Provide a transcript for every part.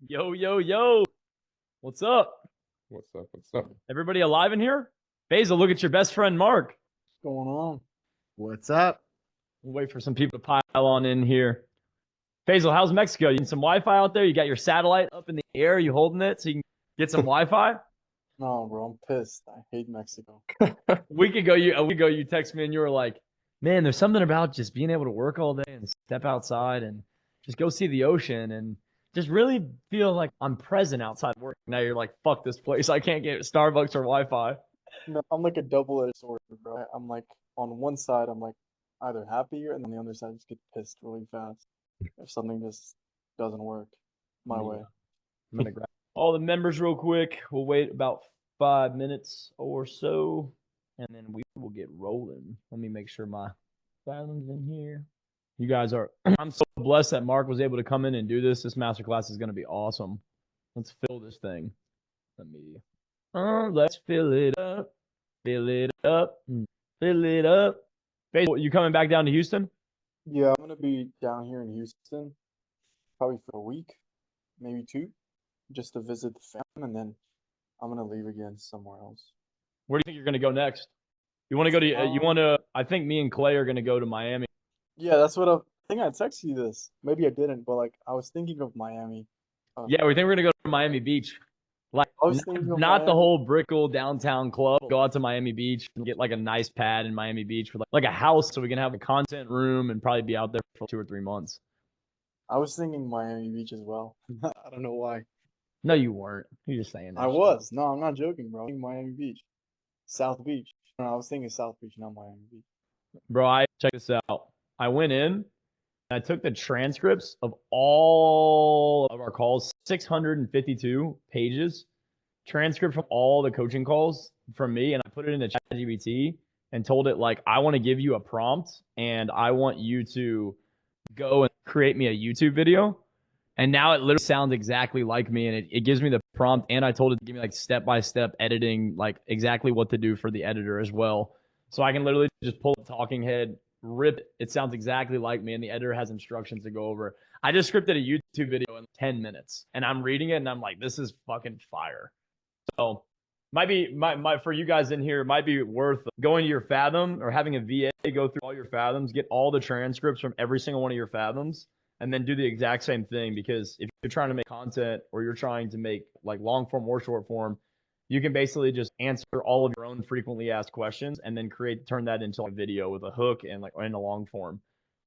Yo, yo, yo. What's up? What's up? What's up? Everybody alive in here? Basil, look at your best friend, Mark. What's going on? What's up? We'll wait for some people to pile on in here. Basil, how's Mexico? You need some Wi-Fi out there? You got your satellite up in the air? You holding it so you can get some Wi-Fi? No, bro, I'm pissed. I hate Mexico. A week ago, you text me and you were like, man, there's something about just being able to work all day and step outside and just go see the ocean and just really feel like I'm present outside work. Now you're like, fuck this place. I can't get Starbucks or Wi-Fi. No, I'm like a double-edged sword, bro. I'm like on one side, I'm like either happy, and on the other side, I just get pissed really fast if something just doesn't work my Yeah. way. I'm gonna grab all the members real quick. We'll wait about 5 minutes or so, and then we will get rolling. Let me make sure my Fathoms in here. You guys are. I'm so blessed that Mark was able to come in and do this. This masterclass is gonna be awesome. Let's fill this thing. Let's fill it up. Fill it up. Fill it up. Basil, you coming back down to Houston? Yeah, I'm gonna be down here in Houston probably for a week, maybe two, just to visit the fam, and then I'm gonna leave again somewhere else. Where do you think you're gonna go next? You want to go to? You want to? I think me and Clay are gonna go to Miami. Yeah, that's what I think. I texted you this. Maybe I didn't, but like I was thinking of Miami. Yeah, we think we're gonna go to Miami Beach. Like, I was thinking of not the Miami. whole Brickell downtown club. Go out to Miami Beach and get like a nice pad in Miami Beach for like a house, so we can have a content room and probably be out there for 2 or 3 months. I was thinking Miami Beach as well. I don't know why. No, you weren't. You're just saying that. I shit. was. No, I'm not joking, bro. I'm thinking Miami Beach. South Beach. No, I was thinking South Beach, not Miami Beach. Bro, check this out. I went in and I took the transcripts of all of our calls, 652 pages, transcript from all the coaching calls from me, and I put it into ChatGPT and told it, like, I want to give you a prompt and I want you to go and create me a YouTube video. And now it literally sounds exactly like me, and it gives me the prompt, and I told it to give me like step-by-step editing, like exactly what to do for the editor as well. So I can literally just pull a talking head, rip it. It sounds exactly like me, and the editor has instructions to go over. I just scripted a YouTube video in 10 minutes, and I'm reading it, and I'm like, this is fucking fire. So might be for you guys in here, it might be worth going to your Fathom or having a VA go through all your Fathoms, get all the transcripts from every single one of your Fathoms, and then do the exact same thing. Because if you're trying to make content or you're trying to make like long form or short form, you can basically just answer all of your own frequently asked questions and then turn that into a video with a hook and like in a long form.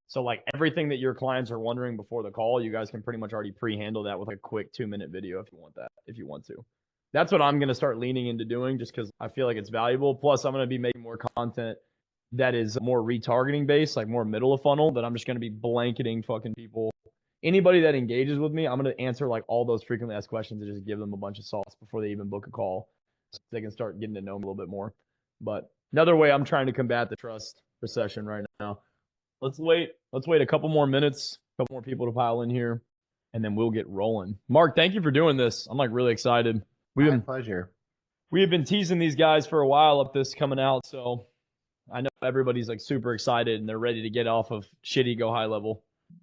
So like everything that your clients are wondering before the call, you guys can pretty much already pre-handle that with a quick 2-minute video if you want to. That's what I'm going to start leaning into doing, just because I feel like it's valuable. Plus, I'm going to be making more content that is more retargeting based, like more middle of funnel, that I'm just going to be blanketing fucking people. Anybody that engages with me, I'm going to answer like all those frequently asked questions and just give them a bunch of sauce before they even book a call, so they can start getting to know me a little bit more. But another way I'm trying to combat the trust recession right now. Let's wait a couple more minutes, a couple more people to pile in here, and then we'll get rolling. Mark, thank you for doing this. I'm like really excited. My pleasure. We have been teasing these guys for a while up this coming out, so I know everybody's like super excited and they're ready to get off of shitty GoHighLevel.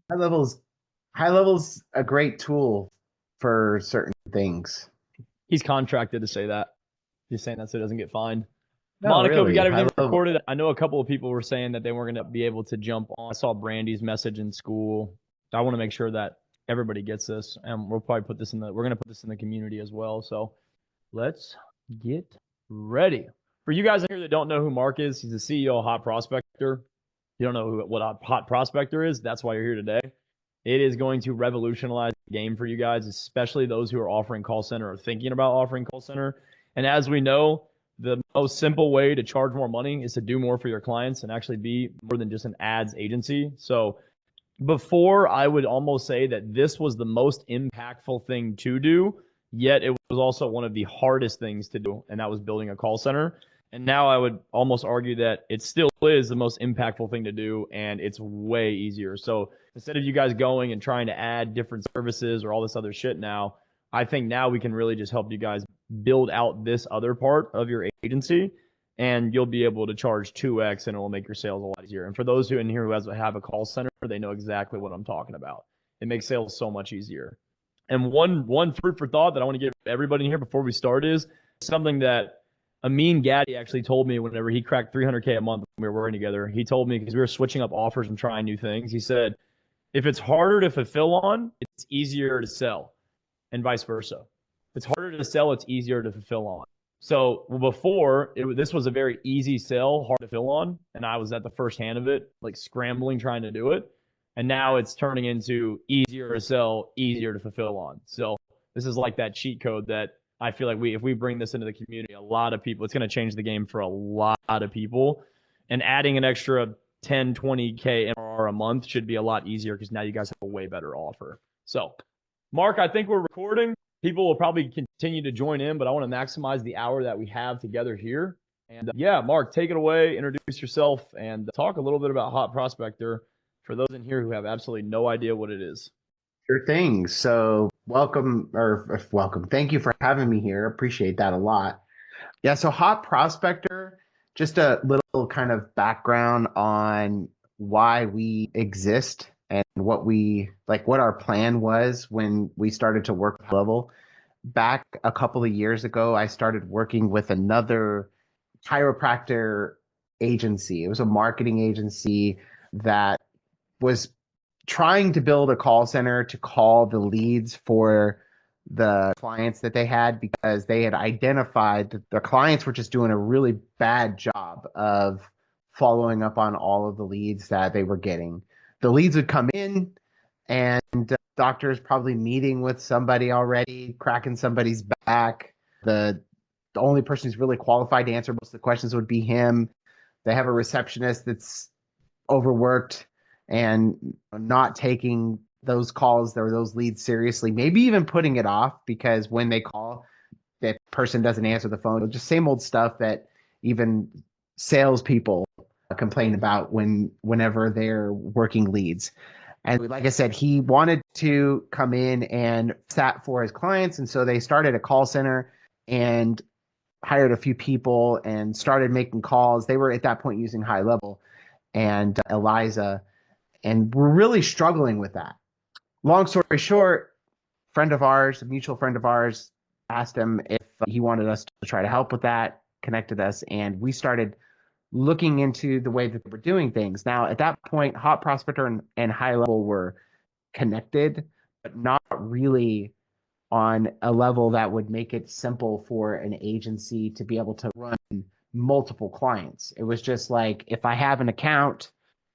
High level's a great tool for certain things. He's contracted to say that. He's saying that so he doesn't get fined. No, Monica, really. we got everything High level- recorded. I know a couple of people were saying that they weren't going to be able to jump on. I saw Brandy's message in school. I want to make sure that everybody gets this, and we'll probably we're going to put this in the community as well. So let's get ready. For you guys in here that don't know who Mark is, he's the CEO of Hot Prospector. You don't know what Hot Prospector is? That's why you're here today. It is going to revolutionize the game for you guys, especially those who are offering call center or thinking about offering call center. And as we know, the most simple way to charge more money is to do more for your clients and actually be more than just an ads agency. So before, I would almost say that this was the most impactful thing to do, yet it was also one of the hardest things to do, and that was building a call center. And now I would almost argue that it still is the most impactful thing to do, and it's way easier. So instead of you guys going and trying to add different services or all this other shit now, I think now we can really just help you guys build out this other part of your agency, and you'll be able to charge 2x, and it will make your sales a lot easier. And for those who in here who have a call center, they know exactly what I'm talking about. It makes sales so much easier. And one food for thought that I want to give everybody in here before we start is something that Amin Gaddy actually told me whenever he cracked 300K a month when we were working together. He told me, because we were switching up offers and trying new things, he said, if it's harder to fulfill on, it's easier to sell, and vice versa. If it's harder to sell, it's easier to fulfill on. So before, this was a very easy sell, hard to fill on, and I was at the first hand of it, like scrambling trying to do it. And now it's turning into easier to sell, easier to fulfill on. So this is like that cheat code that I feel like if we bring this into the community, a lot of people, it's going to change the game for a lot of people. And adding an extra 10, 20K MRR a month should be a lot easier because now you guys have a way better offer. So, Mark, I think we're recording. People will probably continue to join in, but I want to maximize the hour that we have together here. And yeah, Mark, take it away, introduce yourself, and talk a little bit about Hot Prospector for those in here who have absolutely no idea what it is. Sure thing. So welcome. Thank you for having me here. Appreciate that a lot. Yeah, so Hot Prospector, just a little kind of background on why we exist and what our plan was when we started to work with Level. Back a couple of years ago, I started working with another chiropractor agency. It was a marketing agency that was trying to build a call center to call the leads for the clients that they had, because they had identified that the clients were just doing a really bad job of following up on all of the leads that they were getting. The leads would come in, and doctors probably meeting with somebody already, cracking somebody's back. The only person who's really qualified to answer most of the questions would be him. They have a receptionist that's overworked and not taking those calls or those leads seriously, maybe even putting it off because when they call, that person doesn't answer the phone. Just same old stuff that even salespeople complain about whenever they're working leads. And like I said, he wanted to come in and sat for his clients. And so they started a call center and hired a few people and started making calls. They were at that point using GoHighLevel and Eliza, and we're really struggling with that. Long story short, a mutual friend of ours, asked him if he wanted us to try to help with that, connected us, and we started looking into the way that we're doing things. Now, at that point, Hot Prospector and GoHighLevel were connected, but not really on a level that would make it simple for an agency to be able to run multiple clients. It was just like, if I have an account,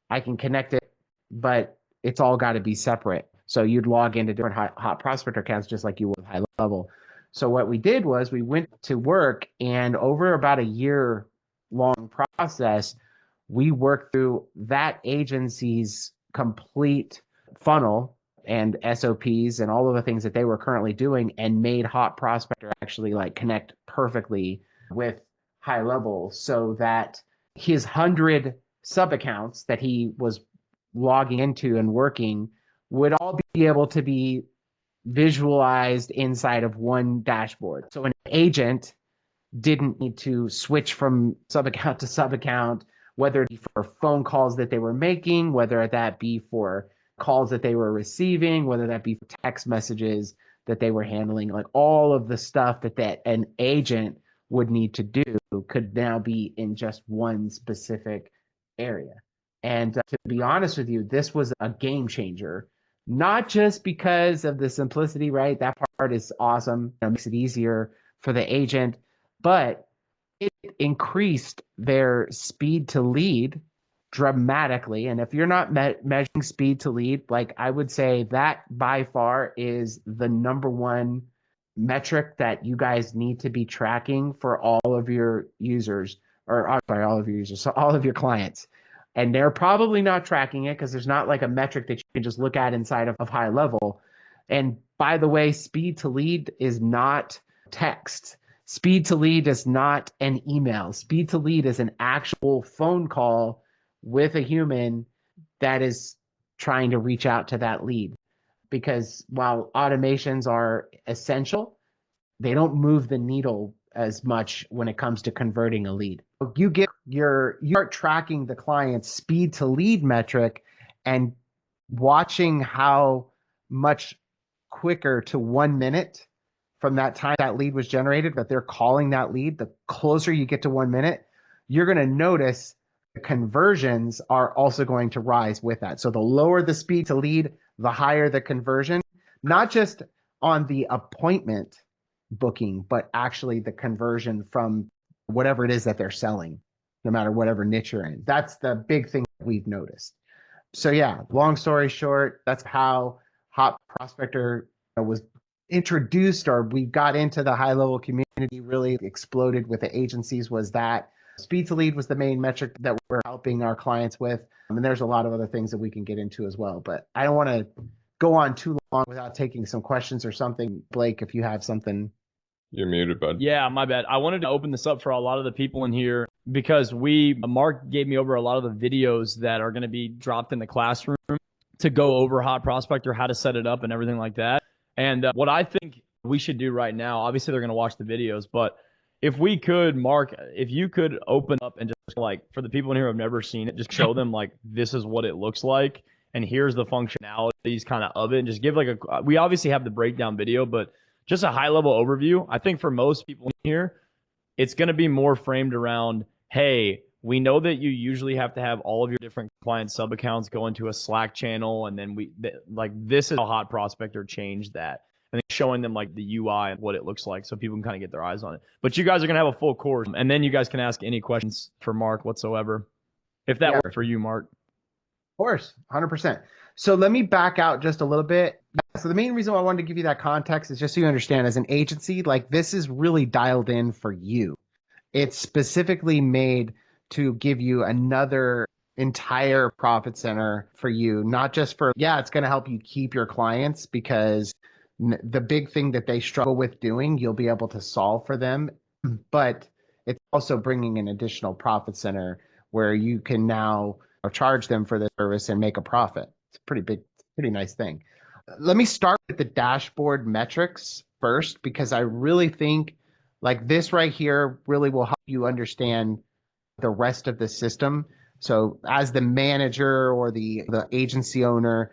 I can connect it, but it's all got to be separate. So you'd log into different Hot Prospector accounts just like you would with GoHighLevel. So what we did was we went to work, and over about a year long process, we worked through that agency's complete funnel and SOPs and all of the things that they were currently doing, and made Hot Prospector actually like connect perfectly with GoHighLevel, so that his 100 sub accounts that he was logging into and working would all be able to be visualized inside of one dashboard. So an agent didn't need to switch from sub account to sub account, whether it be for phone calls that they were making, whether that be for calls that they were receiving, whether that be for text messages that they were handling. Like all of the stuff that an agent would need to do could now be in just one specific area. And to be honest with you, this was a game changer, not just because of the simplicity, right? That part is awesome. It makes it easier for the agent, but it increased their speed to lead dramatically. And if you're not measuring speed to lead, like I would say that by far is the number one metric that you guys need to be tracking for all of your users, so all of your clients. And they're probably not tracking it because there's not like a metric that you can just look at inside of GoHighLevel. And by the way, speed to lead is not text. Speed to lead is not an email. Speed to lead is an actual phone call with a human that is trying to reach out to that lead. Because while automations are essential, they don't move the needle as much when it comes to converting a lead. You start tracking the client's speed to lead metric and watching how much quicker to 1 minute from that time that lead was generated, that they're calling that lead, the closer you get to 1 minute, you're going to notice the conversions are also going to rise with that. So the lower the speed to lead, the higher the conversion, not just on the appointment booking, but actually the conversion from whatever it is that they're selling, no matter whatever niche you're in. That's the big thing that we've noticed. So yeah, long story short, that's how Hot Prospector was introduced, or we got into the high level community, really exploded with the agencies. Was that speed to lead was the main metric that we're helping our clients with. And there's a lot of other things that we can get into as well, but I don't want to go on too long without taking some questions or something. Blake, if you have something. You're muted, bud. Yeah, my bad. I wanted to open this up for a lot of the people in here because Mark gave me over a lot of the videos that are going to be dropped in the classroom to go over Hot Prospector, how to set it up and everything like that. And what I think we should do right now, obviously they're going to watch the videos, but if we could, Mark, if you could open up and just like, for the people in here who have never seen it, just show them like, this is what it looks like. And here's the functionalities kind of it. And just give like we obviously have the breakdown video, but just a high level overview. I think for most people in here, it's going to be more framed around, hey, we know that you usually have to have all of your different client sub accounts go into a Slack channel. And then this is how Hot Prospector changed that. And showing them like the UI and what it looks like so people can kind of get their eyes on it. But you guys are going to have a full course. And then you guys can ask any questions for Mark whatsoever. If that works for you, Mark. Of course, 100%. So let me back out just a little bit. So the main reason why I wanted to give you that context is just so you understand, as an agency, like this is really dialed in for you. It's specifically made to give you another entire profit center for you, not just for, it's going to help you keep your clients, because the big thing that they struggle with doing, you'll be able to solve for them. But it's also bringing an additional profit center where you can now charge them for the service and make a profit. It's a pretty nice thing. Let me start with the dashboard metrics first, because I really think like this right here really will help you understand the rest of the system. So as the manager or the agency owner,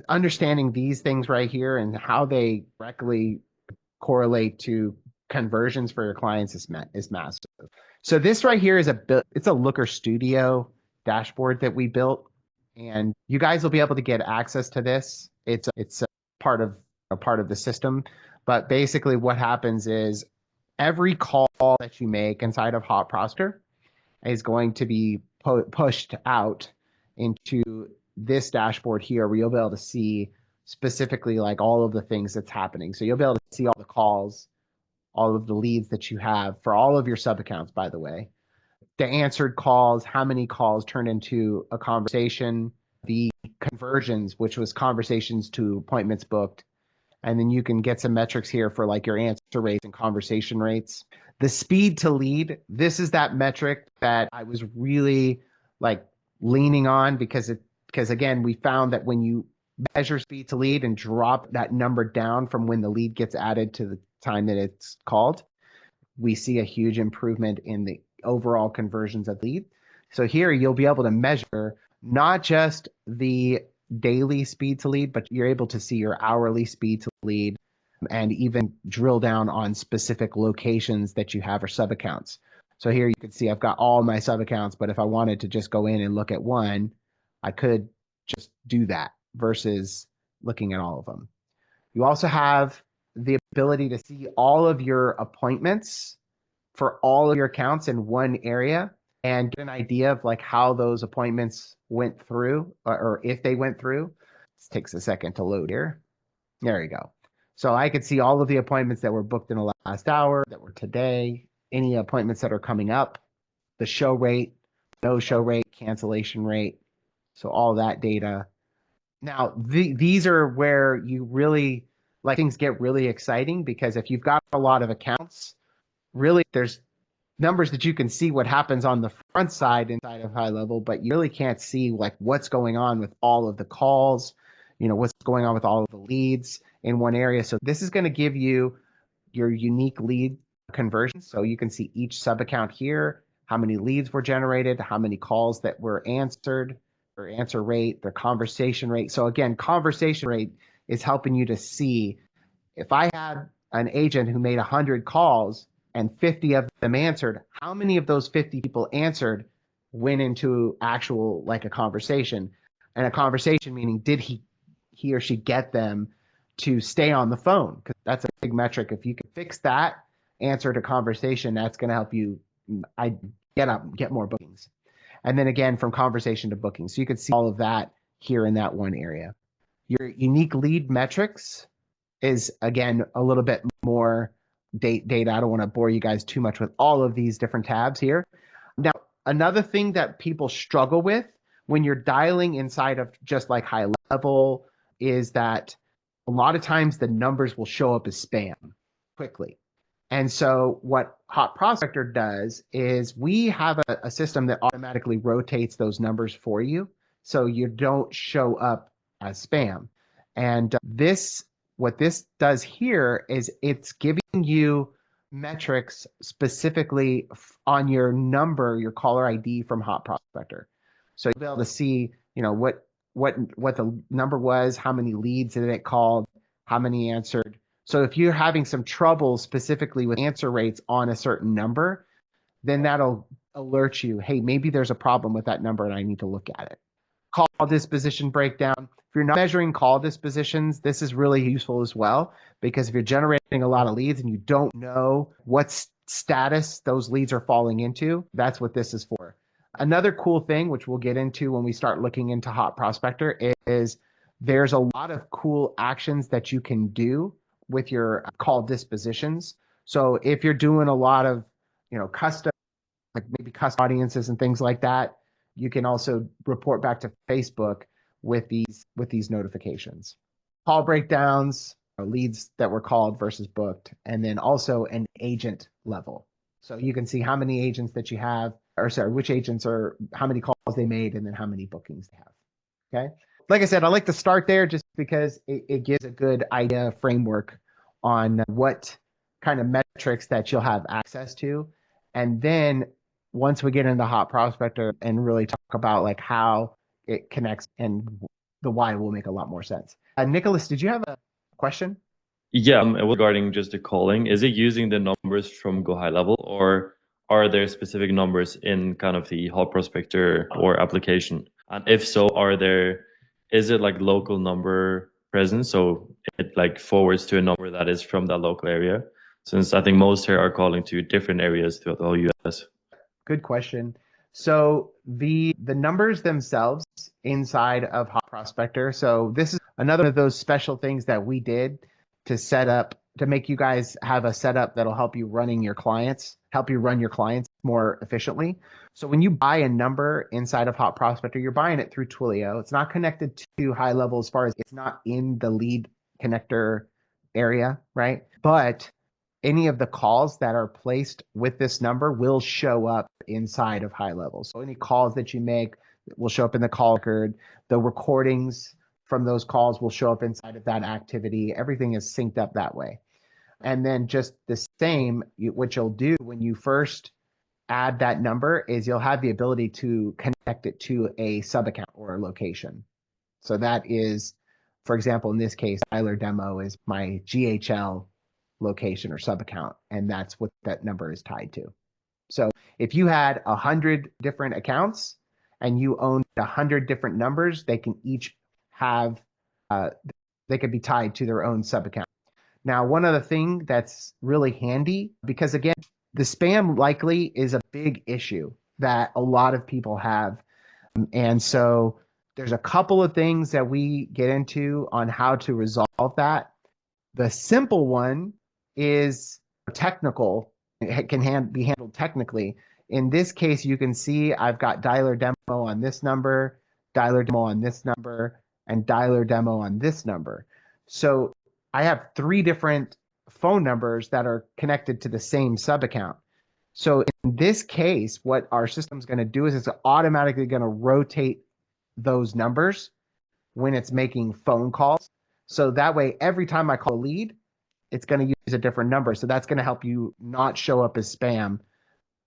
understanding these things right here and how they directly correlate to conversions for your clients is massive. So this right here is it's a Looker Studio dashboard that we built, and you guys will be able to get access to this. It's a part of the system, but basically what happens is every call that you make inside of Hot Prospector is going to be pushed out into this dashboard here, where you'll be able to see specifically like all of the things that's happening. So you'll be able to see all the calls, all of the leads that you have for all of your sub accounts, by the way, the answered calls, how many calls turned into a conversation, the conversions, which was conversations to appointments booked. And then you can get some metrics here for like your answer rates and conversation rates. The speed to lead, this is that metric that I was really like leaning on, because again, we found that when you measure speed to lead and drop that number down from when the lead gets added to the time that it's called, we see a huge improvement in the overall conversions of lead. So here you'll be able to measure not just the daily speed to lead, but you're able to see your hourly speed to lead, and even drill down on specific locations that you have or sub accounts. So here you can see I've got all my sub accounts, but if I wanted to just go in and look at one, I could just do that versus looking at all of them. You also have the ability to see all of your appointments for all of your accounts in one area and get an idea of like how those appointments went through, or if they went through. This takes a second to load here. There you go. So I could see all of the appointments that were booked in the last hour, that were today, any appointments that are coming up, the show rate, no show rate, cancellation rate. So all that data. Now, these are where you really, like, things get really exciting, because if you've got a lot of accounts, really there's numbers that you can see what happens on the front side inside of high level, but you really can't see like what's going on with all of the calls, what's going on with all of the leads in one area. So this is going to give you your unique lead conversions. So you can see each sub account here, how many leads were generated, how many calls that were answered, their answer rate, their conversation rate. So again, conversation rate is helping you to see if I had an agent who made 100 calls and 50 of them answered, how many of those 50 people answered went into actual like a conversation? And a conversation meaning did he or she get them to stay on the phone? Because that's a big metric. If you can fix that answer to conversation, that's going to help you get more bookings. And then again, from conversation to booking. So you can see all of that here in that one area. Your unique lead metrics is, again, a little bit more data. I don't want to bore you guys too much with all of these different tabs here. Now, another thing that people struggle with when you're dialing inside of just like high level is that a lot of times the numbers will show up as spam quickly. And so what Hot Prospector does is we have a system that automatically rotates those numbers for you so you don't show up as spam. And what this does here is it's giving you metrics specifically on your number, your caller ID from Hot Prospector. So you'll be able to see, what the number was, how many leads that it called, how many answered. So if you're having some trouble specifically with answer rates on a certain number, then that'll alert you, hey, maybe there's a problem with that number and I need to look at it. Call disposition breakdown. If you're not measuring call dispositions, this is really useful as well, because if you're generating a lot of leads and you don't know what status those leads are falling into, that's what this is for. Another cool thing, which we'll get into when we start looking into Hot Prospector, is there's a lot of cool actions that you can do with your call dispositions. So if you're doing a lot of, custom, like maybe custom audiences and things like that, you can also report back to Facebook with these notifications. Call breakdowns, leads that were called versus booked, and then also an agent level. So you can see how many agents that you have, which agents are, how many calls they made, and then how many bookings they have. Okay. Like I said, I like to start there just because it gives a good idea framework on what kind of metrics that you'll have access to. And then once we get into Hot Prospector and really talk about like how it connects and the why will make a lot more sense. Nicholas, did you have a question? Yeah, regarding just the calling, is it using the numbers from GoHighLevel, or are there specific numbers in kind of the Hot Prospector or application? And if so, is it like local number present? So it like forwards to a number that is from that local area? Since I think most here are calling to different areas throughout the whole US. Good question. So the numbers themselves inside of Hot Prospector. So this is another of those special things that we did to set up to make you guys have a setup that'll help you run your clients more efficiently. So when you buy a number inside of Hot Prospector, you're buying it through Twilio. It's not connected to high level as far as it's not in the lead connector area, right? But any of the calls that are placed with this number will show up inside of high level. So any calls that you make will show up in the call record. The recordings from those calls will show up inside of that activity. Everything is synced up that way. And then just the same, what you'll do when you first add that number is you'll have the ability to connect it to a sub account or a location. So that is, for example, in this case, Tyler Demo is my GHL location or sub account, and that's what that number is tied to. So if you had 100 different accounts and you owned 100 different numbers, they can each have, they could be tied to their own sub account. Now, one other thing that's really handy, because again, the spam likely is a big issue that a lot of people have. And so there's a couple of things that we get into on how to resolve that. The simple one is technical. It can be handled technically. In this case, you can see I've got dialer demo on this number, dialer demo on this number, and dialer demo on this number. So I have 3 different phone numbers that are connected to the same sub account. So in this case, what our system's going to do is it's automatically going to rotate those numbers when it's making phone calls. So that way, every time I call a lead, it's going to use a different number. So that's going to help you not show up as spam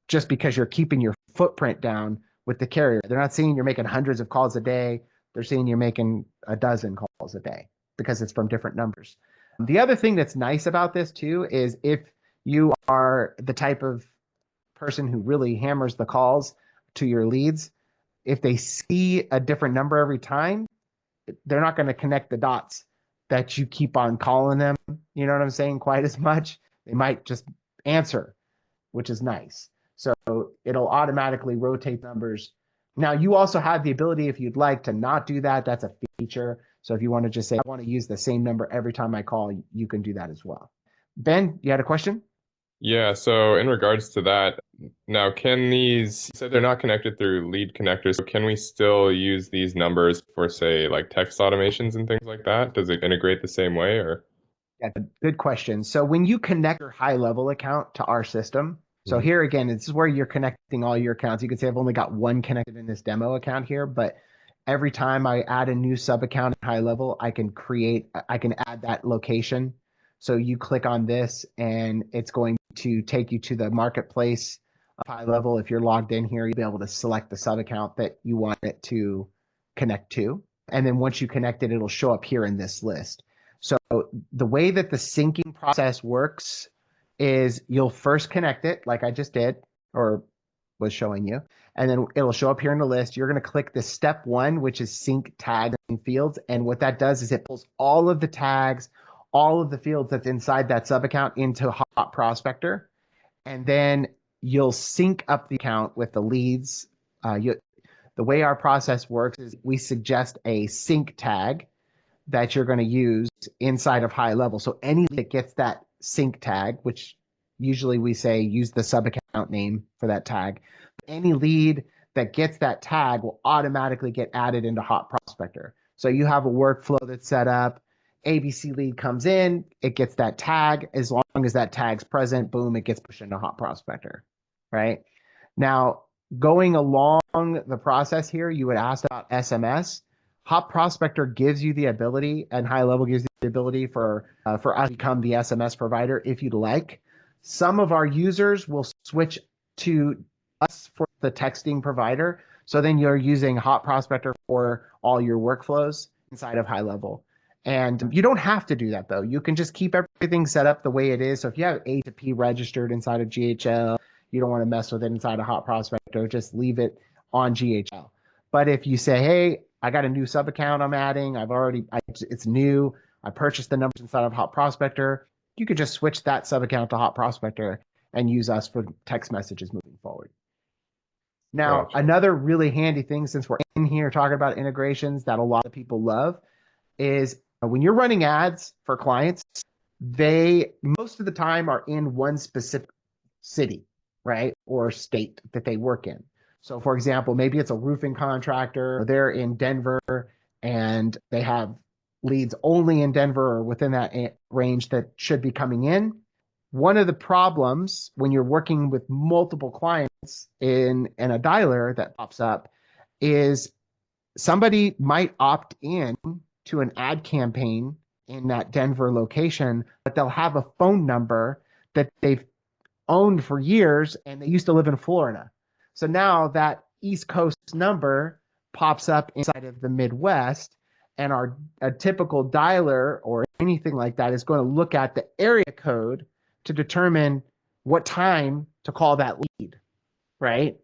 just because you're keeping your footprint down with the carrier. They're not seeing you're making hundreds of calls a day. They're seeing you're making a dozen calls a day. because it's from different numbers. The other thing that's nice about this too is if you are the type of person who really hammers the calls to your leads, if they see a different number every time, they're not going to connect the dots that you keep on calling them, you know what I'm saying, quite as much. They might just answer, which is nice. So it'll automatically rotate numbers. Now, you also have the ability, if you'd like, to not do that. That's a feature. So if you want to just say, I want to use the same number every time I call, you can do that as well. Ben, you had a question? Yeah, so in regards to that, now can these, you said they're not connected through lead connectors, so can we still use these numbers for, say, like text automations and things like that? Does it integrate the same way or? Yeah, good question. So when you connect your HighLevel account to our system, so here again, this is where you're connecting all your accounts. You can say I've only got one connected in this demo account here, but every time I add a new sub account at HighLevel, I can add that location. So you click on this and it's going to take you to the marketplace of HighLevel. If you're logged in here, you'll be able to select the sub account that you want it to connect to. And then once you connect it, it'll show up here in this list. So the way that the syncing process works is you'll first connect it like I just did or was showing you, and then it'll show up here in the list. You're going to click the step 1, which is sync tags and fields. And what that does is it pulls all of the tags, all of the fields that's inside that sub account into Hot Prospector. And then you'll sync up the account with the leads. The way our process works is we suggest a sync tag that you're going to use inside of HighLevel. So any that gets that sync tag, which usually we say use the sub account name for that tag, any lead that gets that tag will automatically get added into Hot Prospector. So you have a workflow that's set up. ABC lead comes in, it gets that tag. As long as that tag's present, boom, it gets pushed into Hot Prospector, right? Now, going along the process here, you would ask about SMS. Hot Prospector gives you the ability, and HighLevel gives you the ability for us to become the SMS provider if you'd like. Some of our users will switch to us for the texting provider. So then you're using Hot Prospector for all your workflows inside of HighLevel. And you don't have to do that, though. You can just keep everything set up the way it is. So if you have A to P registered inside of GHL, you don't want to mess with it inside of Hot Prospector, just leave it on GHL. But if you say, hey, I got a new sub account I'm adding, it's new, I purchased the numbers inside of Hot Prospector, you could just switch that sub account to Hot Prospector and use us for text messages moving forward. Now, another really handy thing, since we're in here talking about integrations that a lot of people love, is when you're running ads for clients, they most of the time are in one specific city, right, or state that they work in. So for example, maybe it's a roofing contractor, or they're in Denver and they have leads only in Denver or within that range that should be coming in. One of the problems when you're working with multiple clients in a dialer that pops up is somebody might opt in to an ad campaign in that Denver location, but they'll have a phone number that they've owned for years and they used to live in Florida. So now that East Coast number pops up inside of the Midwest, and a typical dialer or anything like that is going to look at the area code to determine what time to call that lead, right?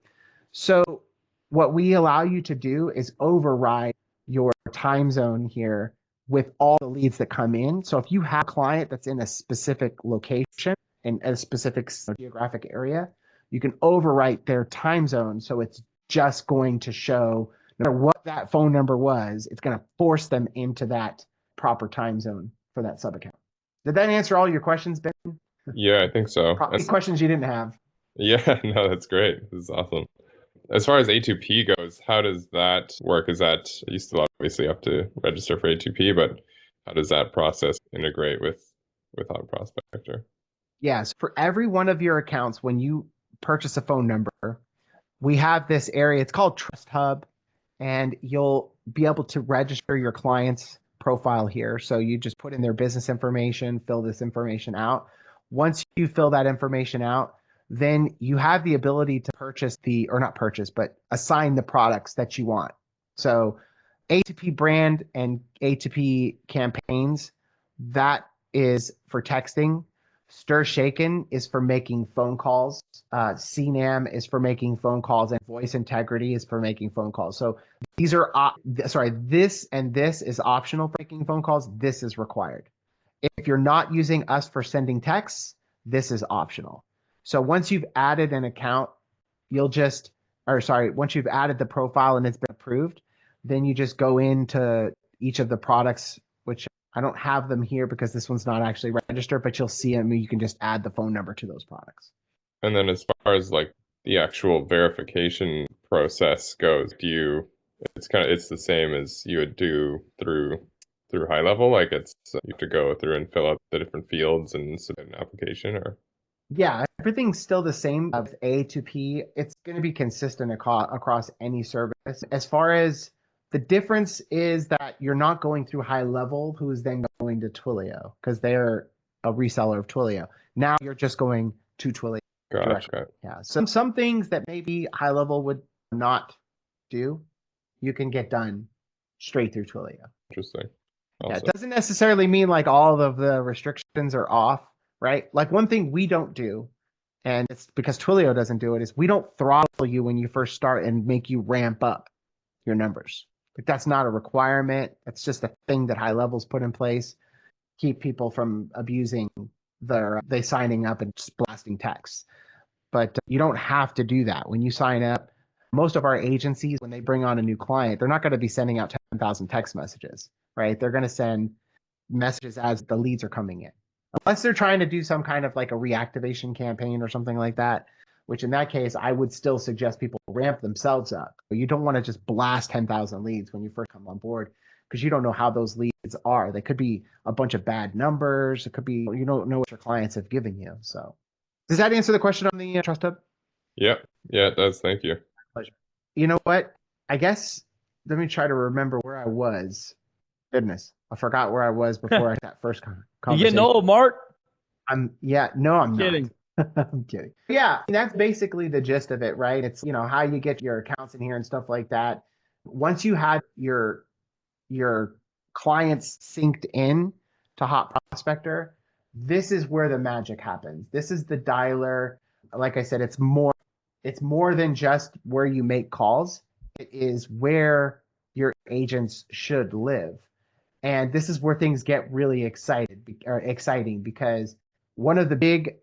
So what we allow you to do is override your time zone here with all the leads that come in. So if you have a client that's in a specific location in a specific geographic area, you can overwrite their time zone. So it's just going to show no matter what that phone number was, it's going to force them into that proper time zone for that sub account. Did that answer all your questions, Ben? Yeah, I think so. Probably questions you didn't have. Yeah, no, that's great. This is awesome. As far as A2P goes, how does that work? Is that you still obviously have to register for A2P, but how does that process integrate with Hot Prospector? Yes, for every one of your accounts, when you purchase a phone number, we have this area. It's called Trust Hub, and you'll be able to register your client's profile here. So you just put in their business information, fill this information out. Once you fill that information out, then you have the ability to assign the products that you want. So A2P brand and A2P campaigns, that is for texting. Stir Shaken is for making phone calls. CNAM is for making phone calls, and Voice Integrity is for making phone calls. So these are, this and this is optional for making phone calls. This is required. If you're not using us for sending texts, this is optional. So once you've added an account, once you've added the profile and it's been approved, then you just go into each of the products, which I don't have them here because this one's not actually registered, but you'll see them. You can just add the phone number to those products. And then as far as like the actual verification process goes, it's the same as you would do through GoHighLevel? Like you have to go through and fill out the different fields and submit an application, or? Yeah, everything's still the same with A2P. It's going to be consistent across any service. As far as the difference is that you're not going through GoHighLevel, who is then going to Twilio, because they're a reseller of Twilio. Now you're just going to Twilio directly. Gotcha. Yeah. Some things that maybe GoHighLevel would not do, you can get done straight through Twilio. Interesting. Yeah, Awesome. it doesn't necessarily mean like all of the restrictions are off, right? Like one thing we don't do, and it's because Twilio doesn't do it, is we don't throttle you when you first start and make you ramp up your numbers. Like that's not a requirement. That's just a thing that GoHighLevel's put in place. Keep people from abusing they signing up and just blasting texts. But you don't have to do that. When you sign up, most of our agencies, when they bring on a new client, they're not going to be sending out 10,000 text messages, right? They're going to send messages as the leads are coming in. Unless they're trying to do some kind of like a reactivation campaign or something like that, which in that case, I would still suggest people ramp themselves up. But you don't want to just blast 10,000 leads when you first come on board because you don't know how those leads are. They could be a bunch of bad numbers. It could be, you don't know what your clients have given you. So does that answer the question on the Trust Hub? Yep. Yeah, it does. Thank you. Pleasure. You know what? I guess let me try to remember where I was. Goodness, I forgot where I was before that first You conversation. getting old, Mark? I'm not. Kidding. I'm kidding. Yeah, that's basically the gist of it, right? It's how you get your accounts in here and stuff like that. Once you have your clients synced in to Hot Prospector, this is where the magic happens. This is the dialer. Like I said, it's more than just where you make calls. It is where your agents should live. And this is where things get really exciting because one of the big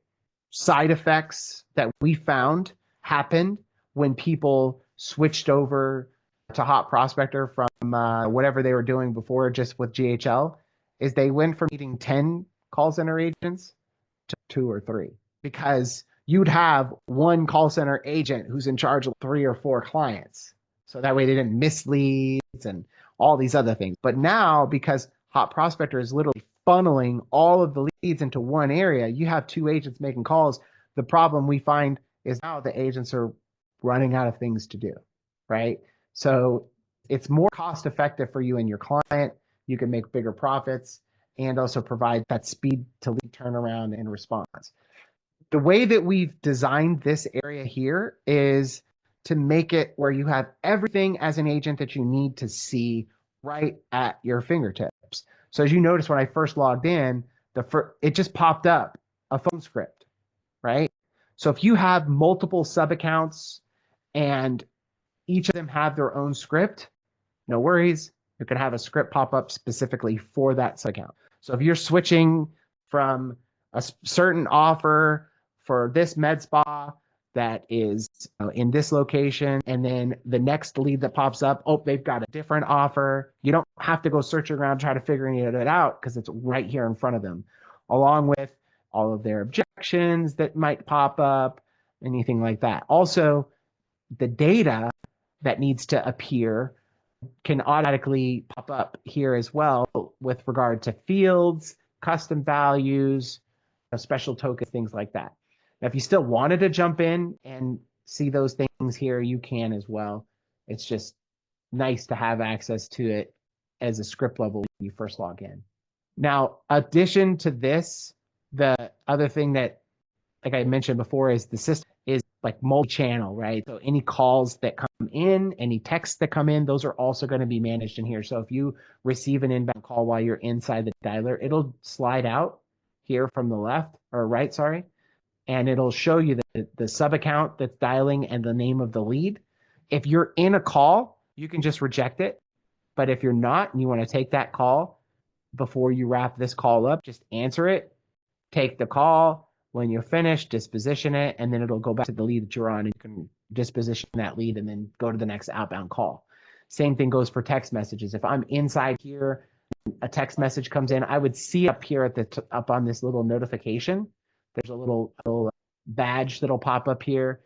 side effects that we found happened when people switched over to Hot Prospector from whatever they were doing before just with GHL is they went from needing 10 call center agents to 2 or 3 because you'd have one call center agent who's in charge of 3 or 4 clients. So that way they didn't miss leads and all these other things. But now, because Hot Prospector is literally funneling all of the leads into one area, you have 2 agents making calls. The problem we find is now the agents are running out of things to do, right? So it's more cost effective for you and your client. You can make bigger profits and also provide that speed to lead turnaround and response. The way that we've designed this area here is to make it where you have everything as an agent that you need to see right at your fingertips. So as you notice when I first logged in, it just popped up a phone script, right? So if you have multiple sub accounts and each of them have their own script, no worries. You can have a script pop up specifically for that sub account. So if you're switching from a certain offer for this med spa that is in this location, and then the next lead that pops up, they've got a different offer. You don't have to go searching around, try to figure it out because it's right here in front of them, along with all of their objections that might pop up, anything like that. Also, the data that needs to appear can automatically pop up here as well with regard to fields, custom values, special tokens, things like that. Now, if you still wanted to jump in and see those things here, you can as well. It's just nice to have access to it as a script level when you first log in. Now, addition to this, the other thing that, like I mentioned before, is the system is like multi-channel, right? So any calls that come in, any texts that come in, those are also going to be managed in here. So if you receive an inbound call while you're inside the dialer, it'll slide out here from the left or right, sorry, and it'll show you the sub account that's dialing and the name of the lead. If you're in a call, you can just reject it. But if you're not and you want to take that call before you wrap this call up, just answer it, take the call. When you're finished, disposition it, and then it'll go back to the lead that you're on, and you can disposition that lead and then go to the next outbound call. Same thing goes for text messages. If I'm inside here, a text message comes in, I would see up here at the up on this little notification, there's a little badge that'll pop up here.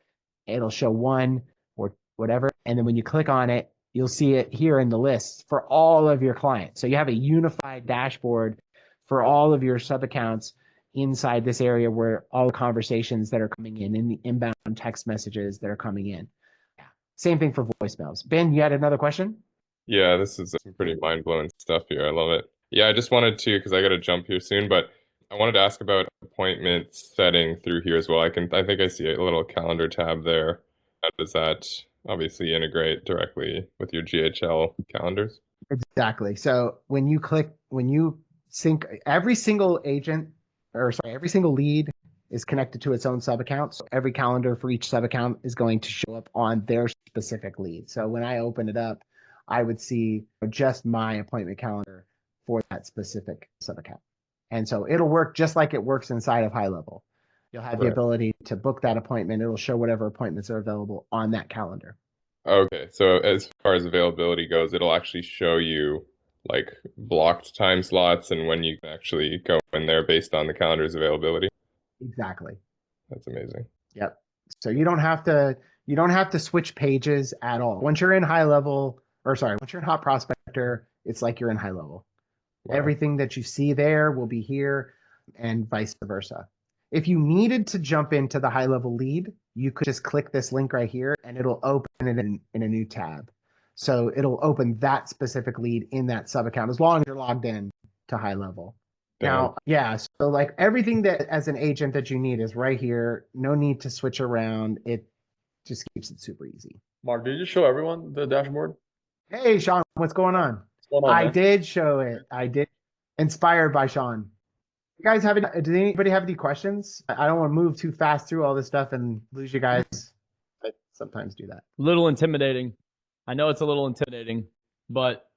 It'll show 1 or whatever, and then when you click on it, you'll see it here in the list for all of your clients. So you have a unified dashboard for all of your sub accounts inside this area where all the conversations that are coming in the inbound text messages that are coming in. Yeah. Same thing for voicemails. Ben, you had another question? Yeah, this is some pretty mind-blowing stuff here. I love it. Yeah, I just wanted to, because I got to jump here soon, but I wanted to ask about appointment setting through here as well. I think I see a little calendar tab there. How does that obviously integrate directly with your GHL calendars? Exactly. So when you sync, every single lead is connected to its own sub account. So every calendar for each sub account is going to show up on their specific lead. So when I open it up, I would see just my appointment calendar for that specific sub account. And so it'll work just like it works inside of HighLevel. You'll have the ability to book that appointment. It'll show whatever appointments are available on that calendar. Okay, so as far as availability goes, it'll actually show you like blocked time slots and when you can actually go in there based on the calendar's availability. Exactly. That's amazing. Yep. So you don't have to switch pages at all. Once you're in once you're in Hot Prospector, it's like you're in HighLevel. Wow. Everything that you see there will be here and vice versa. If you needed to jump into the HighLevel lead, you could just click this link right here and it'll open it in a new tab. So it'll open that specific lead in that sub account as long as you're logged in to HighLevel. Now, yeah, so like everything that as an agent that you need is right here. No need to switch around. It just keeps it super easy. Mark, did you show everyone the dashboard? Hey, Sean, what's going on? What's going on, I man? did show it. I did. Inspired by Sean. You guys did anybody have any questions? I don't want to move too fast through all this stuff and lose you guys. I sometimes do that. Little intimidating. I know it's a little intimidating, but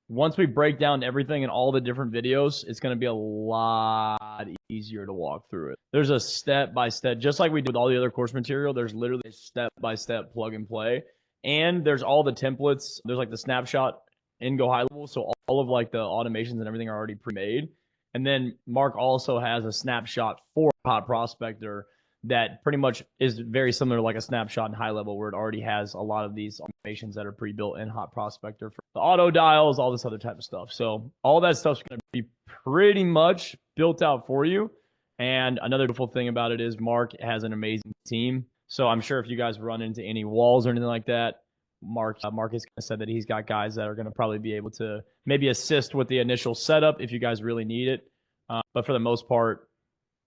once we break down everything in all the different videos, it's going to be a lot easier to walk through it. There's a step-by-step, just like we did with all the other course material, there's literally a step-by-step plug and play. And there's all the templates. There's like the snapshot in GoHighLevel, so all of like the automations and everything are already pre-made. And then Mark also has a snapshot for Hot Prospector that pretty much is very similar to like a snapshot in HighLevel where it already has a lot of these automations that are pre-built in Hot Prospector for the auto dials, all this other type of stuff. So all that stuff's going to be pretty much built out for you. And another beautiful thing about it is Mark has an amazing team. So I'm sure if you guys run into any walls or anything like that, Mark has said that he's got guys that are going to probably be able to maybe assist with the initial setup if you guys really need it. But for the most part,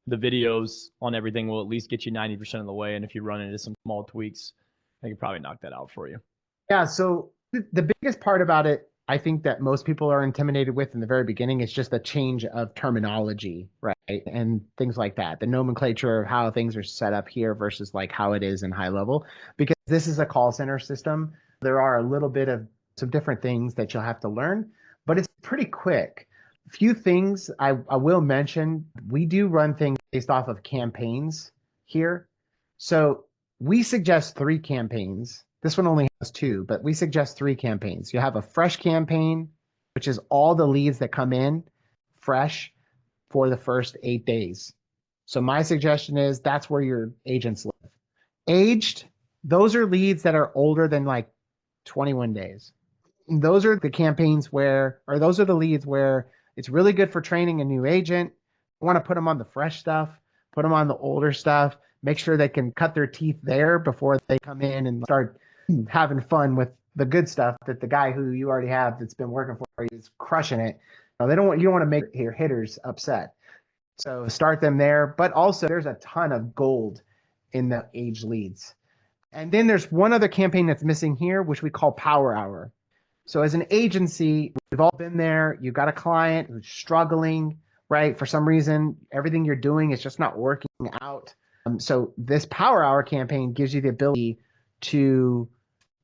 the videos on everything will at least get you 90% of the way. And if you run into some small tweaks, they can probably knock that out for you. Yeah. So the biggest part about it, I think that most people are intimidated with in the very beginning is just the change of terminology, right? And things like that, the nomenclature of how things are set up here versus like how it is in HighLevel, because this is a call center system. There are a little bit of some different things that you'll have to learn, but it's pretty quick. Few things I will mention. We do run things based off of campaigns here. So we suggest 3 campaigns. This one only has 2, but we suggest 3 campaigns. You have a fresh campaign, which is all the leads that come in fresh for the first 8 days. So my suggestion is that's where your agents live. Aged, those are leads that are older than like 21 days. And those are the leads where it's really good for training a new agent. You want to put them on the fresh stuff, put them on the older stuff, make sure they can cut their teeth there before they come in and start having fun with the good stuff that the guy who you already have that's been working for you is crushing it. You don't want to make your hitters upset. So start them there. But also there's a ton of gold in the age leads. And then there's one other campaign that's missing here, which we call Power Hour. So as an agency, we've all been there. You've got a client who's struggling, right? For some reason, everything you're doing is just not working out. So this Power Hour campaign gives you the ability to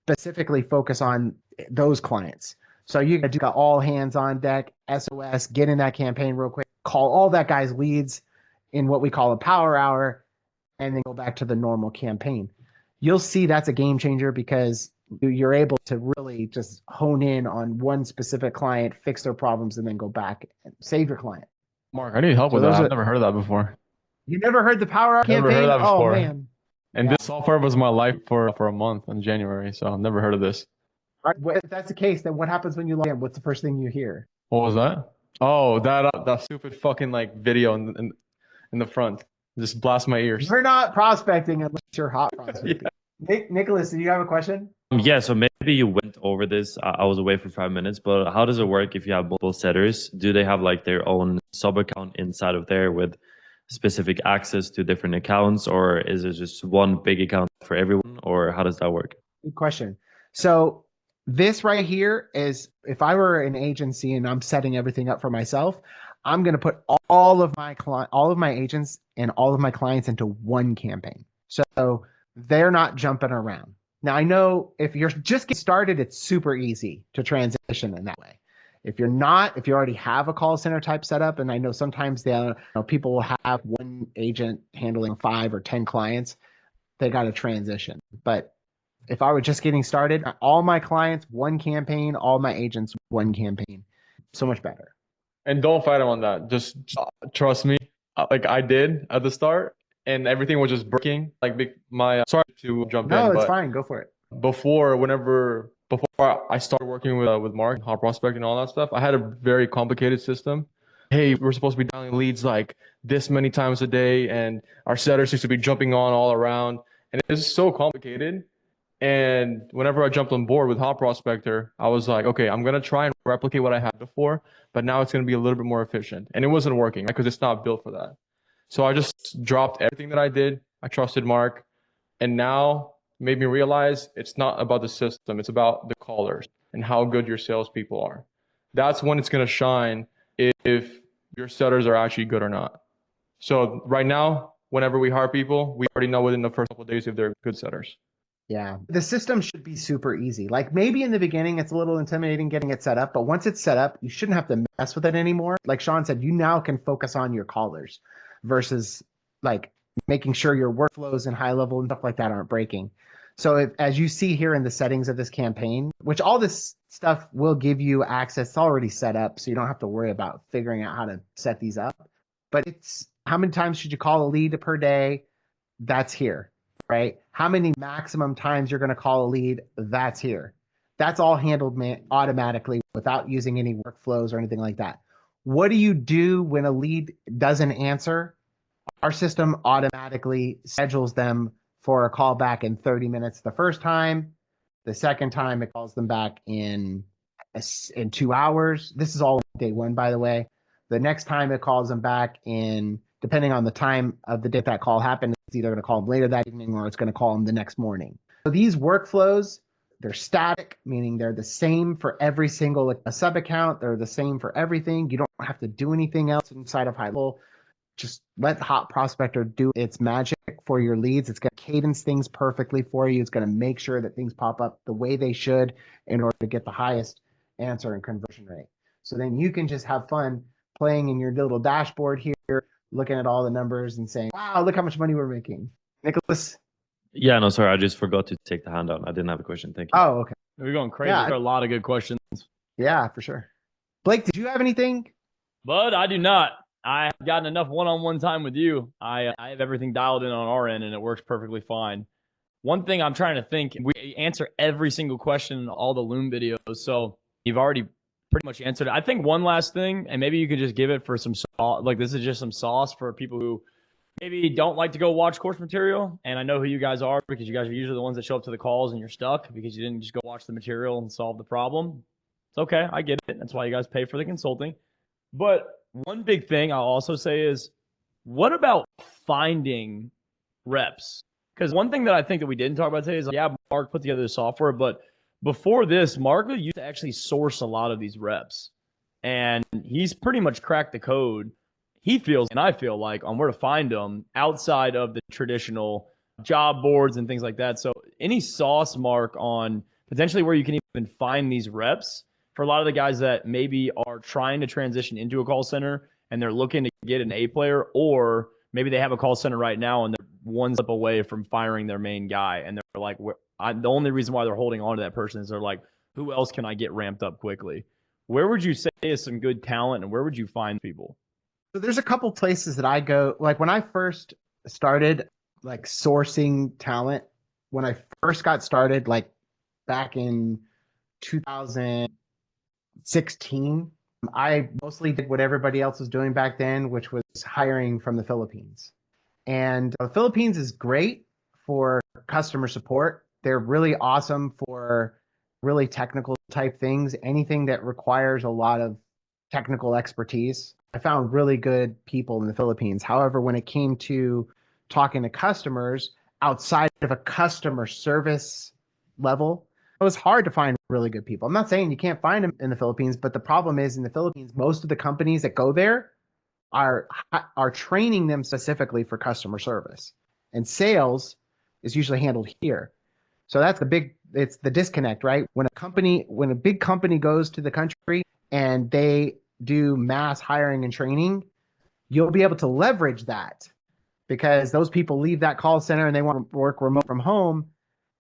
specifically focus on those clients. So you got all hands on deck, SOS, get in that campaign real quick, call all that guy's leads in what we call a Power Hour, and then go back to the normal campaign. You'll see that's a game changer because you're able to really just hone in on one specific client, fix their problems, and then go back and save your client. Mark, I need help with that. I've never heard of that before. You never heard the Power Hour campaign? Never heard that before. Oh, man. And this software was my life for a month in January, so I've never heard of this. All right, well, if that's the case, then what happens when you log in? What's the first thing you hear? What was that? Oh, that stupid fucking like video in the front. Just blast my ears. You're not prospecting unless you're hot prospecting. Yeah. Nicholas, do you have a question? Yeah, so maybe you went over this. I was away for 5 minutes, but how does it work if you have multiple setters? Do they have like their own sub account inside of there with specific access to different accounts, or is it just one big account for everyone, or how does that work? Good question. So this right here is, if I were an agency and I'm setting everything up for myself, I'm going to put all of my agents and all of my clients into one campaign. So they're not jumping around. Now, I know if you're just getting started, it's super easy to transition in that way. If you already have a call center type setup, and I know sometimes people will have one agent handling 5 or 10 clients, they got to transition. But if I were just getting started, all my clients, one campaign, all my agents, one campaign. So much better. And don't fight him on that. Just trust me. Like I did at the start, and everything was just breaking. Like sorry to jump in. No, it's fine. Go for it. Before I started working with Mark, Hot Prospector, and all that stuff, I had a very complicated system. Hey, we're supposed to be dialing leads like this many times a day, and our setters used to be jumping on all around, and it was so complicated. And whenever I jumped on board with Hot Prospector, I was like, okay, I'm gonna try and replicate what I had before, but now it's gonna be a little bit more efficient. And it wasn't working because it's not built for that. So I just dropped everything that I did. I trusted Mark, and now made me realize it's not about the system, it's about the callers and how good your salespeople are. That's when it's gonna shine, if your setters are actually good or not. So right now, whenever we hire people, we already know within the first couple of days if they're good setters. Yeah, the system should be super easy. Like maybe in the beginning, it's a little intimidating getting it set up, but once it's set up, you shouldn't have to mess with it anymore. Like Sean said, you now can focus on your callers versus like making sure your workflows and high level and stuff like that aren't breaking. So as you see here in the settings of this campaign, which all this stuff will give you access, it's already set up, so you don't have to worry about figuring out how to set these up. But it's how many times should you call a lead per day? That's here, right? How many maximum times you're going to call a lead? That's here. That's all handled automatically without using any workflows or anything like that. What do you do when a lead doesn't answer? Our system automatically schedules them for a call back in 30 minutes the first time. The second time it calls them back in 2 hours. This is all on day one, by the way. The next time it calls them back in, depending on the time of the day that call happened, it's either going to call them later that evening or it's going to call them the next morning. So these workflows, they're static, meaning they're the same for every single sub account. They're the same for everything. You don't have to do anything else inside of HighLevel. Just let Hot Prospector do its magic for your leads. It's going to cadence things perfectly for you. It's going to make sure that things pop up the way they should in order to get the highest answer and conversion rate. So then you can just have fun playing in your little dashboard here, looking at all the numbers and saying, wow, look how much money we're making. Nicholas? Yeah, no, sorry, I just forgot to take the handout. I didn't have a question. Thank you. Oh, okay. We're going crazy. Yeah. There are a lot of good questions. Yeah, for sure. Blake, did you have anything? But I do not. I have gotten enough one-on-one time with you. I have everything dialed in on our end, and it works perfectly fine. One thing I'm trying to think, we answer every single question in all the Loom videos, so you've already pretty much answered it. I think one last thing, and maybe you could just give it for some sauce. Like this is just some sauce for people who maybe don't like to go watch course material. And I know who you guys are because you guys are usually the ones that show up to the calls and you're stuck because you didn't just go watch the material and solve the problem. It's okay. I get it. That's why you guys pay for the consulting. But one big thing I'll also say is, what about finding reps? Because one thing that I think that we didn't talk about today is, like, yeah, Mark put together the software, but before this, Mark used to actually source a lot of these reps. And he's pretty much cracked the code, he feels, and I feel like, on where to find them outside of the traditional job boards and things like that. So any sauce, Mark, on potentially where you can even find these reps for a lot of the guys that maybe are trying to transition into a call center and they're looking to get an A player, or maybe they have a call center right now and they're one step away from firing their main guy, and they're like, the only reason why they're holding on to that person is they're like, who else can I get ramped up quickly? Where would you say is some good talent, and where would you find people? So there's a couple places that I go. Like when I first started like sourcing talent, when I first got started, like back in 2016, I mostly did what everybody else was doing back then, which was hiring from the Philippines. And the Philippines is great for customer support. They're really awesome for really technical type things, anything that requires a lot of technical expertise. I found really good people in the Philippines. However, when it came to talking to customers outside of a customer service level, it was hard to find really good people. I'm not saying you can't find them in the Philippines, but the problem is in the Philippines, most of the companies that go there are training them specifically for customer service, and sales is usually handled here. So that's it's the disconnect, right? When a big company goes to the country and they do mass hiring and training, you'll be able to leverage that because those people leave that call center and they want to work remote from home,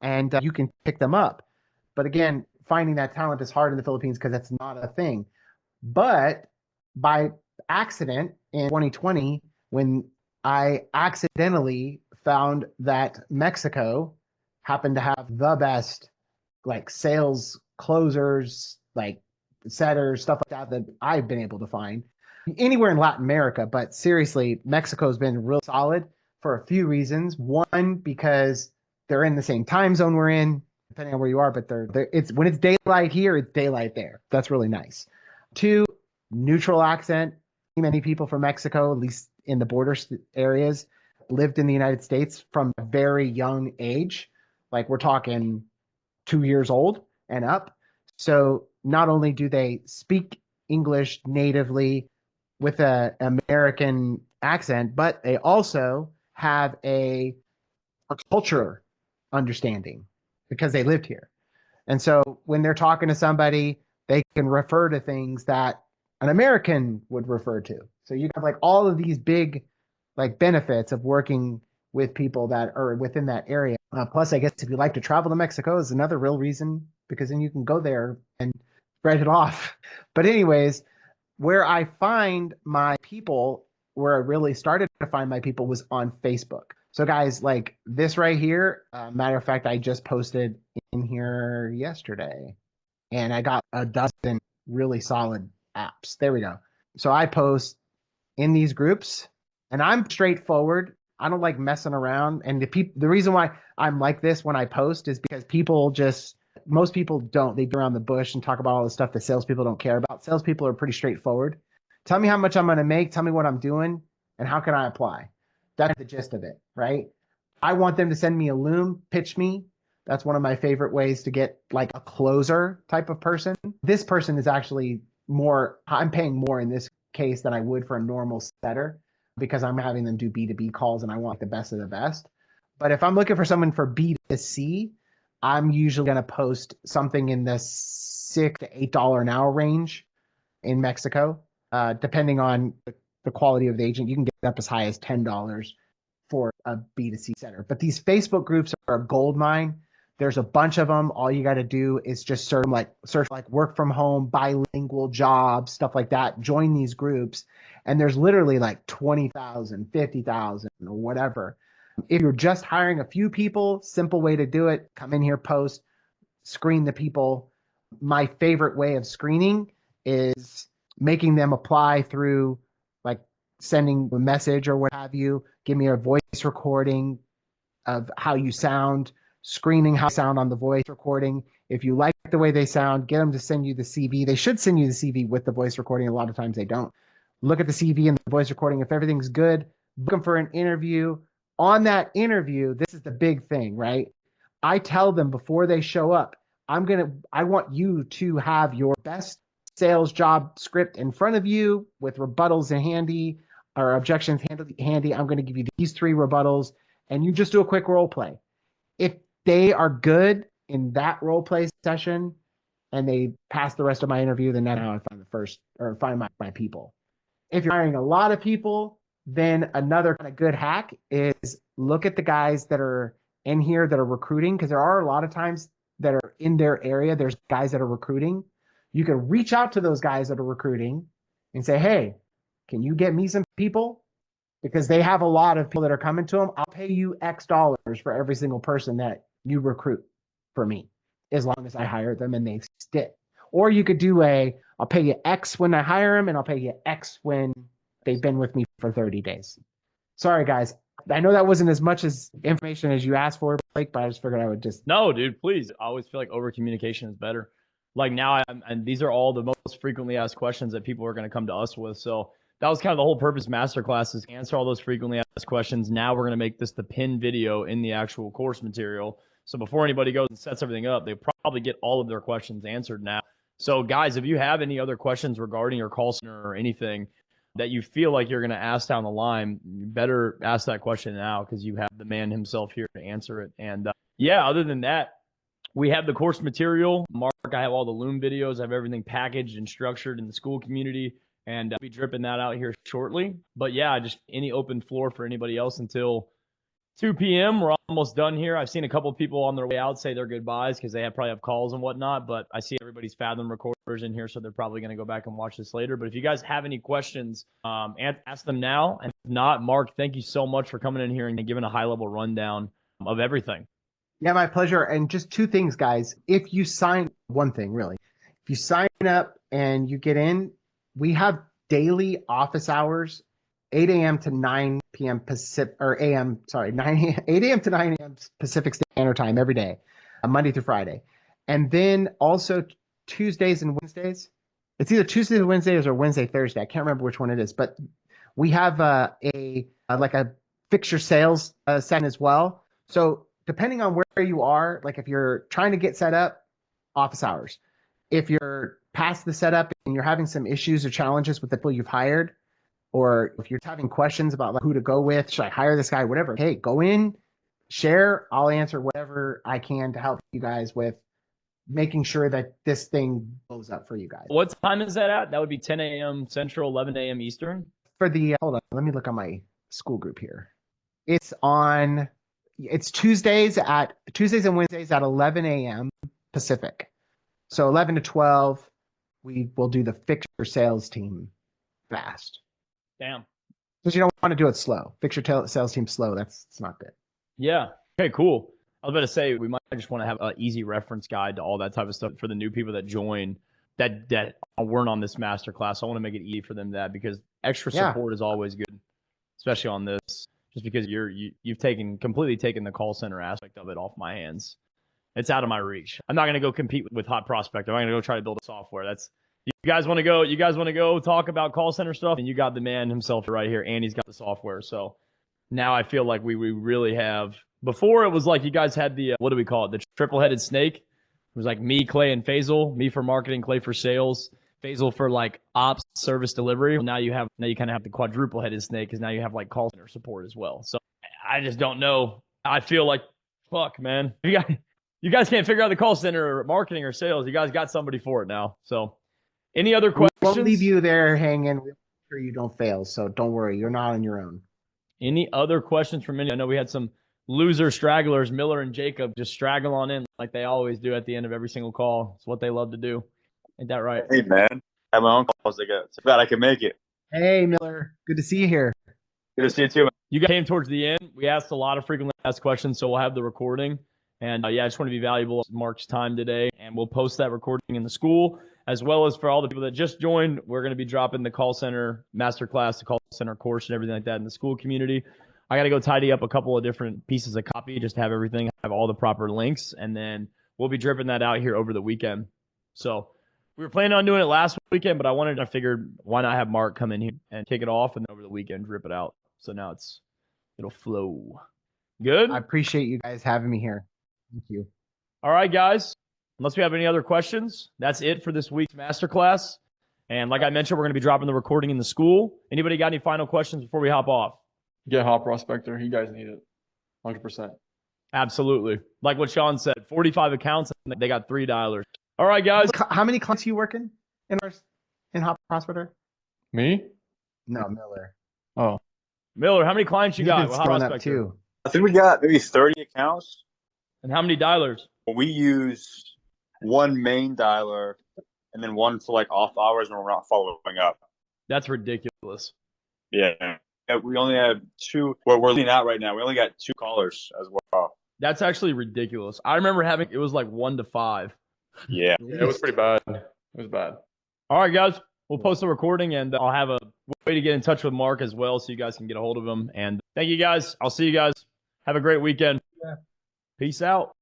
and you can pick them up. But again, finding that talent is hard in the Philippines because that's not a thing. But by accident in 2020, when I accidentally found that Mexico happened to have the best like sales closers, like setters, stuff like that I've been able to find anywhere in Latin America. But seriously, Mexico's been real solid for a few reasons. One, because they're in the same time zone we're in, depending on where you are, but it's when it's daylight here, it's daylight there. That's really nice. Two, neutral accent. Many people from Mexico, at least in the border areas, lived in the United States from a very young age. Like we're talking 2 years old and up. So not only do they speak English natively with an American accent, but they also have a culture understanding because they lived here. And so when they're talking to somebody, they can refer to things that an American would refer to. So you have like all of these big like benefits of working with people that are within that area. Plus, I guess if you like to travel to Mexico is another real reason, because then you can go there and spread it off. But anyways, where I find my people, where I really started to find my people was on Facebook. So guys, like this right here, matter of fact, I just posted in here yesterday and I got a dozen really solid apps. There we go. So I post in these groups and I'm straightforward. I don't like messing around. And the reason why I'm like this when I post is because most people don't. They go around the bush and talk about all the stuff that salespeople don't care about. Salespeople are pretty straightforward. Tell me how much I'm going to make. Tell me what I'm doing and how can I apply. That's the gist of it, right? I want them to send me a loom, pitch me. That's one of my favorite ways to get like a closer type of person. This person is actually I'm paying more in this case than I would for a normal setter because I'm having them do B2B calls and I want the best of the best. But if I'm looking for someone for B2C, I'm usually going to post something in the $6 to $8 an hour range in Mexico, depending on the quality of the agent. You can get up as high as $10 for a B2C setter. But these Facebook groups are a gold mine. There's a bunch of them. All you got to do is just search like work from home, bilingual jobs, stuff like that. Join these groups. And there's literally like 20,000, 50,000 or whatever. If you're just hiring a few people, simple way to do it, come in here, post, screen the people. My favorite way of screening is making them apply through like sending a message or what have you. Give me a voice recording of how you sound, screening how you sound on the voice recording. If you like the way they sound, get them to send you the CV. They should send you the CV with the voice recording. A lot of times they don't. Look at the CV and the voice recording. If everything's good, book them for an interview. on that interview, this is the big thing, right? I tell them before they show up, I want you to have your best sales job script in front of you with rebuttals in handy or objections handy. I'm going to give you these 3 rebuttals, and you just do a quick role play. If they are good in that role play session and they pass the rest of my interview, then that's how I find my people. If you're hiring a lot of people, then another kind of good hack is look at the guys that are in here that are recruiting, because there are a lot of times that are in their area. There's guys that are recruiting. You can reach out to those guys that are recruiting and say, hey, can you get me some people? Because they have a lot of people that are coming to them. I'll pay you X dollars for every single person that you recruit for me, as long as I hire them and they stick. Or you could do I'll pay you X when I hire them, and I'll pay you X when they've been with me for 30 days. Sorry, guys. I know that wasn't as much as information as you asked for, Blake, but I just figured I would just. No, dude, please. I always feel like over communication is better. Like now, and these are all the most frequently asked questions that people are going to come to us with. So that was kind of the whole purpose of masterclass, is answer all those frequently asked questions. Now we're going to make this the pin video in the actual course material. So before anybody goes and sets everything up, they probably get all of their questions answered now. So guys, if you have any other questions regarding your call center or anything that you feel like you're going to ask down the line, you better ask that question now, because you have the man himself here to answer it. And yeah, other than that, we have the course material. Mark, I have all the Loom videos. I have everything packaged and structured in the school community, and I'll be dripping that out here shortly. But yeah, just any open floor for anybody else until 2 p.m. We're almost done here. I've seen a couple of people on their way out say their goodbyes because they probably have calls and whatnot, but I see everybody's Fathom recorders in here, so they're probably going to go back and watch this later. But if you guys have any questions, ask them now. And if not, Mark, thank you so much for coming in here and giving a high-level rundown of everything. Yeah, my pleasure. And just 2 things, guys. If you sign if you sign up and you get in, we have daily office hours, 8 a.m. to 9 p.m. Pacific, or a.m. Sorry, 8 a.m. to 9 a.m. Pacific Standard Time every day, Monday through Friday. And then also Tuesdays and Wednesdays. It's either Tuesdays and Wednesdays or Wednesday, Thursday. I can't remember which one it is, but we have a fixture sales session as well. So depending on where you are, like if you're trying to get set up, office hours. If you're past the setup and you're having some issues or challenges with the people you've hired, or if you're having questions about like who to go with, should I hire this guy, whatever, hey, go in, share. I'll answer whatever I can to help you guys with making sure that this thing blows up for you guys. What time is that at? That would be 10 a.m. Central, 11 a.m. Eastern. For the, hold on, let me look on my school group here. It's Tuesdays and Wednesdays at 11 a.m. Pacific. So 11 to 12, we will do the fixture sales team fast. Damn. Because you don't want to do it slow. Fixture sales team slow. It's not good. Yeah. Okay, cool. I was about to say, we might just want to have an easy reference guide to all that type of stuff for the new people that join that weren't on this masterclass. I want to make it easy for them because extra support is always good, especially on this, just because you've completely taken the call center aspect of it off my hands. It's out of my reach. I'm not going to go compete with Hot Prospector. I'm going to go try to build a software. You guys want to go talk about call center stuff, and you got the man himself right here, and he's got the software. So now I feel like we really have. Before it was like you guys had the what do we call it? The triple-headed snake. It was like me, Clay, and Faisal. Me for marketing, Clay for sales, Faisal for like ops, service delivery. Now you kind of have the quadruple-headed snake, because now you have like call center support as well. So I just don't know. I feel like fuck, man. You guys can't figure out the call center or marketing or sales. You guys got somebody for it now. So any other questions? We won't leave you there hanging. We'll make sure you don't fail. So don't worry. You're not on your own. Any other questions from any? I know we had some loser stragglers, Miller and Jacob, just straggle on in like they always do at the end of every single call. It's what they love to do. Ain't that right? Hey, man. I have my own calls to go. So glad I can make it. Hey, Miller. Good to see you here. Good to see you too, man. You guys came towards the end. We asked a lot of frequently asked questions, so we'll have the recording. And I just want to be valuable to Mark's time today. And we'll post that recording in the school, as well as for all the people that just joined. We're going to be dropping the call center masterclass, the call center course, and everything like that in the school community. I got to go tidy up a couple of different pieces of copy just to have everything, have all the proper links, and then we'll be dripping that out here over the weekend. So we were planning on doing it last weekend, but I figured why not have Mark come in here and kick it off, and then over the weekend drip it out. So now it's It'll flow. Good? I appreciate you guys having me here. Thank you. All right, guys. Unless we have any other questions, that's it for this week's masterclass. And like I mentioned, we're going to be dropping the recording in the school. Anybody got any final questions before we hop off? Get Hot Prospector. You guys need it. 100%. Absolutely. Like what Sean said, 45 accounts, and they got 3 dialers. All right, guys. How many clients are you working in Hot Prospector? Me? No, Miller. Oh. Miller, how many clients you He's got been with Hot scaling up Prospector? too. I think we got maybe 30 accounts. And how many dialers? We use one main dialer and then one for like off hours when we're not following up. That's ridiculous. Yeah. We only have 2. We're looking at right now. We only got 2 callers as well. That's actually ridiculous. I remember having, it was like 1 to 5. Yeah. Yeah, it was pretty bad. It was bad. All right, guys. We'll post the recording, and I'll have a way to get in touch with Mark as well so you guys can get a hold of him. And thank you, guys. I'll see you guys. Have a great weekend. Peace out.